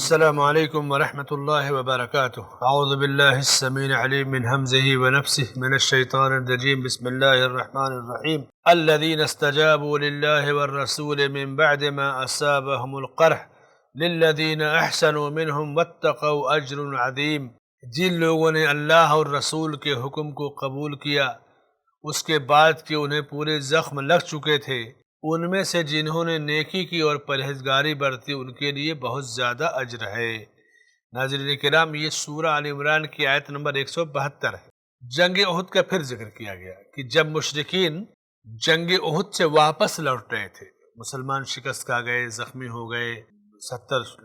السلام علیکم ورحمۃ اللہ وبرکاتہ۔ اعوذ باللہ السمیع العلیم من ہمزہ ونفسہ من الشیطان الرجیم، بسم اللہ الرحمن الرحیم۔ الذین استجابوا للہ والرسول من بعد ما اصابهم القرح للذین احسنوا منہم واتقوا اجر عظیم۔ جن لوگوں نے اللہ اور رسول کے حکم کو قبول کیا اس کے بعد کہ انہیں پورے زخم لگ چکے تھے، ان میں سے جنہوں نے نیکی کی اور پرہیزگاری برتی ان کے لیے بہت زیادہ اجر ہے۔ ناظرین کرام، یہ سورہ آل عمران کی آیت نمبر 172 ہے۔ جنگ احد کا پھر ذکر کیا گیا کہ جب مشرکین جنگ احد سے واپس لوٹ رہے تھے، مسلمان شکست کھا گئے، زخمی ہو گئے، 70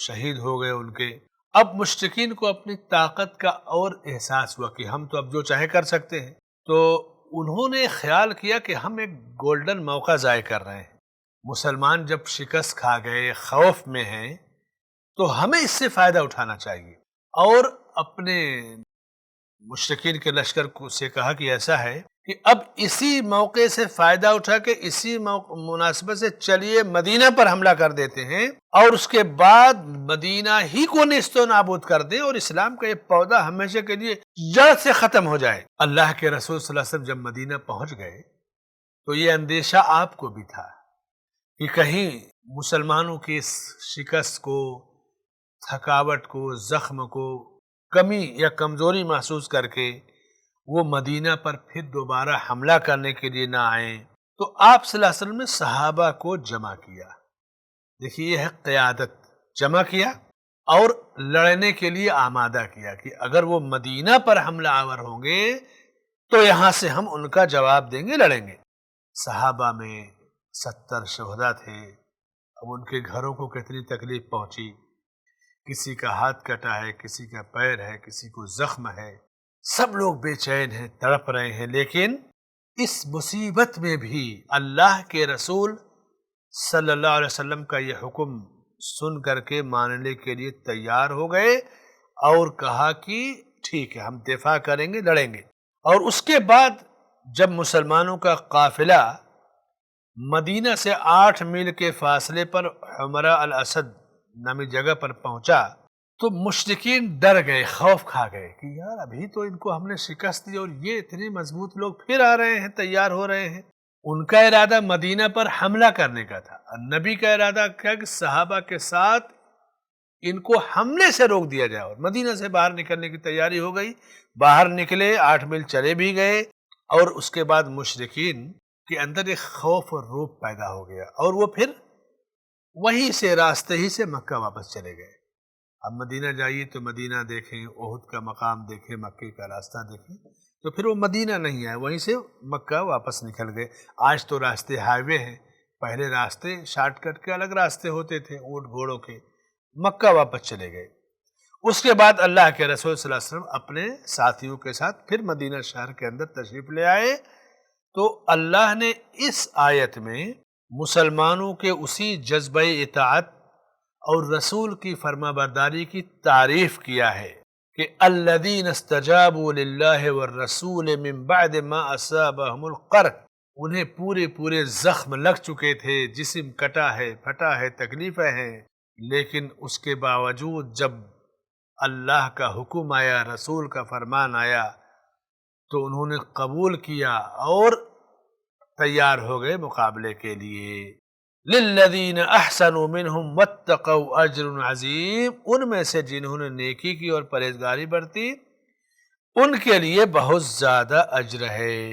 شہید ہو گئے ان کے، اب مشرکین کو اپنی طاقت کا اور احساس ہوا کہ ہم تو اب جو چاہے کر سکتے ہیں، تو انہوں نے خیال کیا کہ ہم ایک گولڈن موقع ضائع کر رہے ہیں۔ مسلمان جب شکست کھا گئے، خوف میں ہیں، تو ہمیں اس سے فائدہ اٹھانا چاہیے، اور اپنے مشرکین کے لشکر سے کہا کہ ایسا ہے کہ اب اسی موقع سے فائدہ اٹھا کے اسی مناسبت سے چلیے مدینہ پر حملہ کر دیتے ہیں، اور اس کے بعد مدینہ ہی کو نیست و نابود کر دیں، اور اسلام کا یہ پودا ہمیشہ کے لیے جڑ سے ختم ہو جائے۔ اللہ کے رسول صلی اللہ علیہ وسلم جب مدینہ پہنچ گئے تو یہ اندیشہ آپ کو بھی تھا کہ کہیں مسلمانوں کی اس شکست کو، تھکاوٹ کو، زخم کو، کمی یا کمزوری محسوس کر کے وہ مدینہ پر پھر دوبارہ حملہ کرنے کے لیے نہ آئیں، تو آپ صلی اللہ علیہ وسلم نے صحابہ کو جمع کیا۔ دیکھیے، یہ ہے قیادت، جمع کیا اور لڑنے کے لیے آمادہ کیا کہ اگر وہ مدینہ پر حملہ آور ہوں گے تو یہاں سے ہم ان کا جواب دیں گے، لڑیں گے۔ صحابہ میں 70 شہداء تھے، اب ان کے گھروں کو کتنی تکلیف پہنچی، کسی کا ہاتھ کٹا ہے، کسی کا پیر ہے، کسی کو زخم ہے، سب لوگ بے چین ہیں، تڑپ رہے ہیں، لیکن اس مصیبت میں بھی اللہ کے رسول صلی اللہ علیہ وسلم کا یہ حکم سن کر کے ماننے کے لیے تیار ہو گئے، اور کہا کہ ٹھیک ہے، ہم دفاع کریں گے، لڑیں گے۔ اور اس کے بعد جب مسلمانوں کا قافلہ مدینہ سے 8 میل کے فاصلے پر حمراء الاسد نامی جگہ پر پہنچا تو مشرکین ڈر گئے، خوف کھا گئے کہ یار ابھی تو ان کو ہم نے شکست دی اور یہ اتنے مضبوط لوگ پھر آ رہے ہیں، تیار ہو رہے ہیں۔ ان کا ارادہ مدینہ پر حملہ کرنے کا تھا، اور نبی کا ارادہ کیا کہ صحابہ کے ساتھ ان کو حملے سے روک دیا جائے، اور مدینہ سے باہر نکلنے کی تیاری ہو گئی۔ باہر نکلے، 8 میل چلے بھی گئے، اور اس کے بعد مشرکین کے اندر ایک خوف اور رعب پیدا ہو گیا، اور وہ پھر وہیں سے راستے ہی سے مکہ واپس چلے گئے۔ اب مدینہ جائیے تو مدینہ دیکھیں، احد کا مقام دیکھیں، مکے کا راستہ دیکھیں، تو پھر وہ مدینہ نہیں آئے، وہیں سے مکہ واپس نکل گئے۔ آج تو راستے ہائی وے ہیں، پہلے راستے شارٹ کٹ کے الگ راستے ہوتے تھے اونٹ گھوڑوں کے۔ مکہ واپس چلے گئے۔ اس کے بعد اللہ کے رسول صلی اللہ علیہ وسلم اپنے ساتھیوں کے ساتھ پھر مدینہ شہر کے اندر تشریف لے آئے، تو اللہ نے اس آیت میں مسلمانوں کے اسی جذبہ اطاعت اور رسول کی فرما برداری کی تعریف کیا ہے کہ الذین استجابوا للہ والرسول من بعد ما اصابهم القرح، انہیں پورے زخم لگ چکے تھے، جسم کٹا ہے، پھٹا ہے، تکلیفیں ہیں، لیکن اس کے باوجود جب اللہ کا حکم آیا، رسول کا فرمان آیا، تو انہوں نے قبول کیا اور تیار ہو گئے مقابلے کے لیے۔ للذین احسنوا منہم واتقوا اجر عظیم، ان میں سے جنہوں نے نیکی کی اور پرہیزگاری برتی ان کے لیے بہت زیادہ اجر ہے۔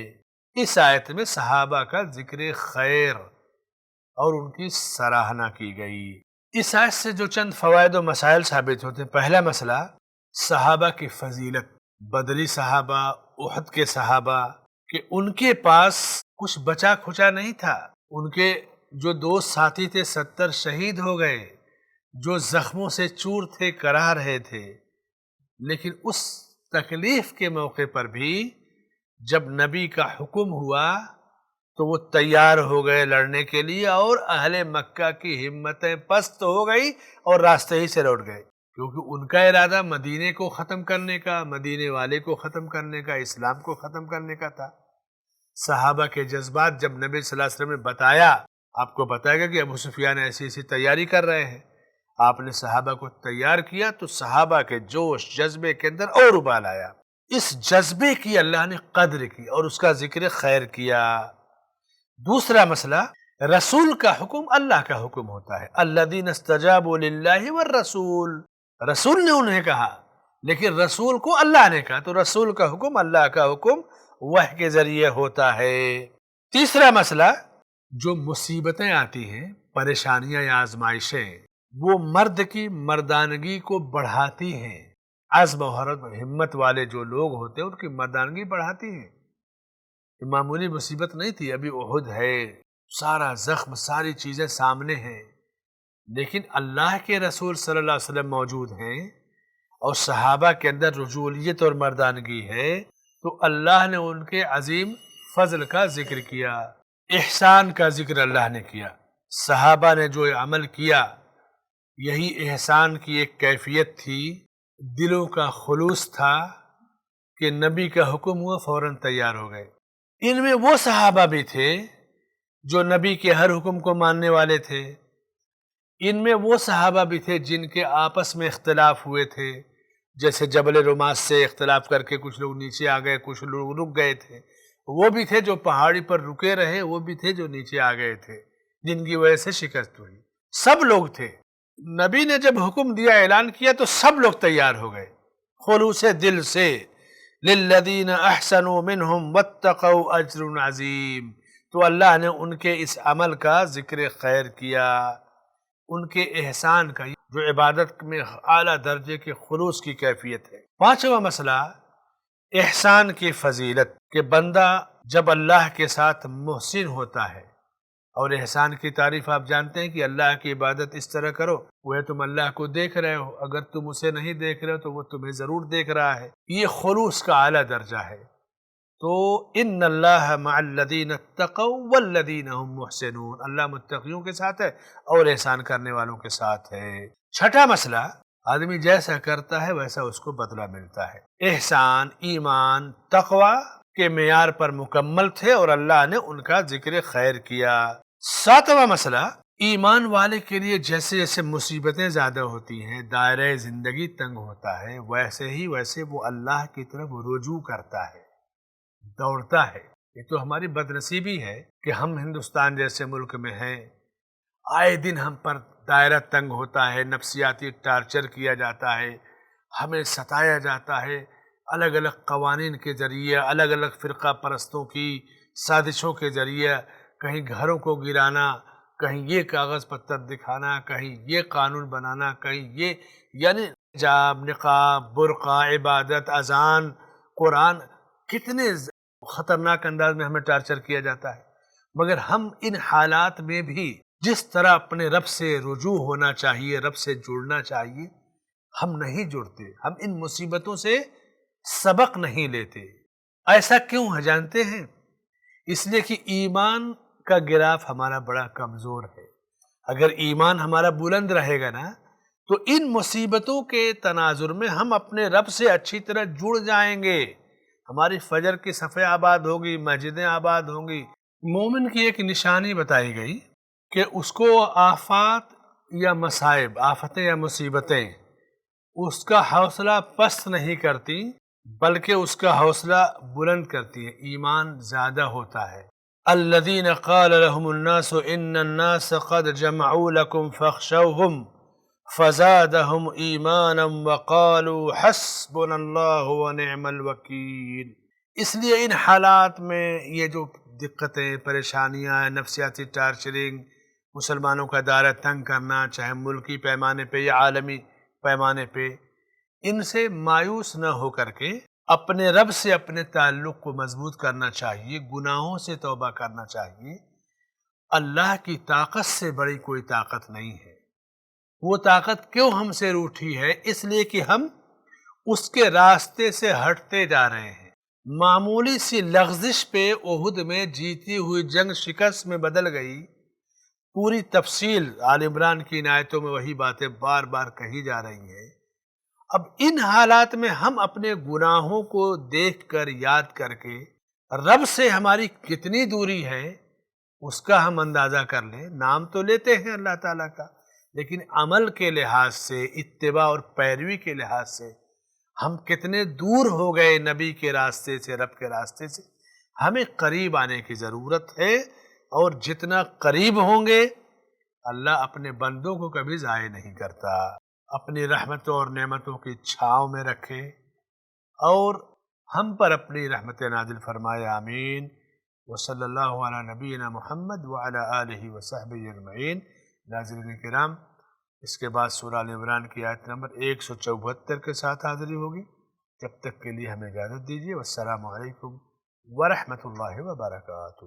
اس آیت میں صحابہ کا ذکر خیر اور ان کی سراہنا کی گئی۔ اس آیت سے جو چند فوائد و مسائل ثابت ہوتے ہیں، پہلا مسئلہ صحابہ کی فضیلت، بدری صحابہ، احد کے صحابہ، کہ ان کے پاس کچھ بچا کھچا نہیں تھا۔ ان کے جو دوست ساتھی تھے 70 شہید ہو گئے، جو زخموں سے چور تھے، کرا رہے تھے، لیکن اس تکلیف کے موقع پر بھی جب نبی کا حکم ہوا تو وہ تیار ہو گئے لڑنے کے لیے، اور اہل مکہ کی ہمتیں پست ہو گئی اور راستے ہی سے لوٹ گئے، کیونکہ ان کا ارادہ مدینے کو ختم کرنے کا، مدینے والے کو ختم کرنے کا، اسلام کو ختم کرنے کا تھا۔ صحابہ کے جذبات جب نبی صلی اللہ علیہ وسلم نے بتایا، آپ کو بتائے گا کہ ابو سفیان ایسی تیاری کر رہے ہیں، آپ نے صحابہ کو تیار کیا تو صحابہ کے جوش جذبے کے اندر اور ابال آیا، اس جذبے کی اللہ نے قدر کی اور اس کا ذکر خیر کیا۔ دوسرا مسئلہ، رسول کا حکم اللہ کا حکم ہوتا ہے، الذین استجابوا للہ والرسول، رسول نے انہیں کہا لیکن رسول کو اللہ نے کہا، تو رسول کا حکم اللہ کا حکم وحی کے ذریعے ہوتا ہے۔ تیسرا مسئلہ، جو مصیبتیں آتی ہیں، پریشانیاں یا آزمائشیں، وہ مرد کی مردانگی کو بڑھاتی ہیں، عزم و ہمت والے جو لوگ ہوتے ہیں ان کی مردانگی بڑھاتی ہیں۔ یہ معمولی مصیبت نہیں تھی، ابھی احد ہے، سارا زخم، ساری چیزیں سامنے ہیں، لیکن اللہ کے رسول صلی اللہ علیہ وسلم موجود ہیں اور صحابہ کے اندر رجولیت اور مردانگی ہے، تو اللہ نے ان کے عظیم فضل کا ذکر کیا، احسان کا ذکر اللہ نے کیا۔ صحابہ نے جو عمل کیا یہی احسان کی ایک کیفیت تھی، دلوں کا خلوص تھا کہ نبی کا حکم ہوا فوراً تیار ہو گئے۔ ان میں وہ صحابہ بھی تھے جو نبی کے ہر حکم کو ماننے والے تھے، ان میں وہ صحابہ بھی تھے جن کے آپس میں اختلاف ہوئے تھے، جیسے جبل رماس سے اختلاف کر کے کچھ لوگ نیچے آ گئے، کچھ لوگ رک گئے تھے، وہ بھی تھے جو پہاڑی پر رکے رہے، وہ بھی تھے جو نیچے آ گئے تھے جن کی وجہ سے شکست ہوئی، سب لوگ تھے۔ نبی نے جب حکم دیا، اعلان کیا تو سب لوگ تیار ہو گئے خلوص دل سے، للذین احسنوا منہم واتقوا اجر عظیم، تو اللہ نے ان کے اس عمل کا ذکر خیر کیا، ان کے احسان کا، جو عبادت میں اعلیٰ درجے کے خلوص کی کیفیت ہے۔ پانچواں مسئلہ، احسان کی فضیلت، کہ بندہ جب اللہ کے ساتھ محسن ہوتا ہے، اور احسان کی تعریف آپ جانتے ہیں کہ اللہ کی عبادت اس طرح کرو وہ تم اللہ کو دیکھ رہے ہو، اگر تم اسے نہیں دیکھ رہے ہو تو وہ تمہیں ضرور دیکھ رہا ہے، یہ خلوص کا اعلیٰ درجہ ہے۔ تو ان اللہ مع الذین اتقوا والذین هم محسنون، اللہ متقیوں کے ساتھ ہے اور احسان کرنے والوں کے ساتھ ہے۔ چھٹا مسئلہ، آدمی جیسا کرتا ہے ویسا اس کو بدلہ ملتا ہے۔ احسان، ایمان، تقوی کے معیار پر مکمل تھے اور اللہ نے ان کا ذکر خیر کیا۔ ساتواں مسئلہ، ایمان والے کے لیے جیسے جیسے مصیبتیں زیادہ ہوتی ہیں، دائرہ زندگی تنگ ہوتا ہے، ویسے وہ اللہ کی طرف رجوع کرتا ہے، دوڑتا ہے۔ یہ تو ہماری بد نصیبی ہے کہ ہم ہندوستان جیسے ملک میں ہیں، آئے دن ہم پر دائرہ تنگ ہوتا ہے، نفسیاتی ٹارچر کیا جاتا ہے، ہمیں ستایا جاتا ہے، الگ الگ قوانین کے ذریعے، الگ الگ فرقہ پرستوں کی سازشوں کے ذریعے، کہیں گھروں کو گرانا، کہیں یہ کاغذ پتر دکھانا، کہیں یہ قانون بنانا، کہیں یہ، یعنی حجاب، نقاب، برقع، عبادت، اذان، قرآن، کتنے خطرناک انداز میں ہمیں ٹارچر کیا جاتا ہے، مگر ہم ان حالات میں بھی جس طرح اپنے رب سے رجوع ہونا چاہیے، رب سے جڑنا چاہیے، ہم نہیں جڑتے، ہم ان مصیبتوں سے سبق نہیں لیتے۔ ایسا کیوں ہے جانتے ہیں؟ اس لیے کہ ایمان کا گراف ہمارا بڑا کمزور ہے۔ اگر ایمان ہمارا بلند رہے گا نا تو ان مصیبتوں کے تناظر میں ہم اپنے رب سے اچھی طرح جڑ جائیں گے، ہماری فجر کی صفیں آباد ہوگی، مسجدیں آباد ہوں گی۔ مومن کی ایک نشانی بتائی گئی کہ اس کو آفات یا مصائب، آفتیں یا مصیبتیں، اس کا حوصلہ پست نہیں کرتی بلکہ اس کا حوصلہ بلند کرتی ہے، ایمان زیادہ ہوتا ہے۔ الذین قال لهم الناس ان الناس قد جمعوا لكم فاخشوهم فزادهم ایمانا وقالوا حسبنا اللہ ونعم الوکیل۔ اس لیے ان حالات میں یہ جو دقتیں، پریشانیاں، نفسیاتی ٹارچرنگ، مسلمانوں کا دائرہ تنگ کرنا، چاہے ملکی پیمانے پہ یا عالمی پیمانے پہ، ان سے مایوس نہ ہو کر کے اپنے رب سے اپنے تعلق کو مضبوط کرنا چاہیے، گناہوں سے توبہ کرنا چاہیے۔ اللہ کی طاقت سے بڑی کوئی طاقت نہیں ہے۔ وہ طاقت کیوں ہم سے روٹھی ہے؟ اس لیے کہ ہم اس کے راستے سے ہٹتے جا رہے ہیں۔ معمولی سی لغزش پہ احد میں جیتی ہوئی جنگ شکست میں بدل گئی۔ پوری تفصیل آل عمران کی ان آیتوں میں وہی باتیں بار بار کہی جا رہی ہیں۔ اب ان حالات میں ہم اپنے گناہوں کو دیکھ کر، یاد کر کے، رب سے ہماری کتنی دوری ہے اس کا ہم اندازہ کر لیں۔ نام تو لیتے ہیں اللہ تعالیٰ کا، لیکن عمل کے لحاظ سے، اتباع اور پیروی کے لحاظ سے ہم کتنے دور ہو گئے نبی کے راستے سے، رب کے راستے سے۔ ہمیں قریب آنے کی ضرورت ہے، اور جتنا قریب ہوں گے اللہ اپنے بندوں کو کبھی ضائع نہیں کرتا۔ اپنی رحمتوں اور نعمتوں کی چھاؤں میں رکھے اور ہم پر اپنی رحمت نازل فرمائے، آمین۔ وصلی اللہ علی نبینا محمد وعلی آلہ وصحبہ اجمعین۔ ناظرین کرام، اس کے بعد سورہ آل عمران کی آیت نمبر 174 کے ساتھ حاضری ہوگی۔ جب تک کے لیے ہمیں اجازت دیجیے، والسلام علیکم ورحمۃ اللہ وبرکاتہ۔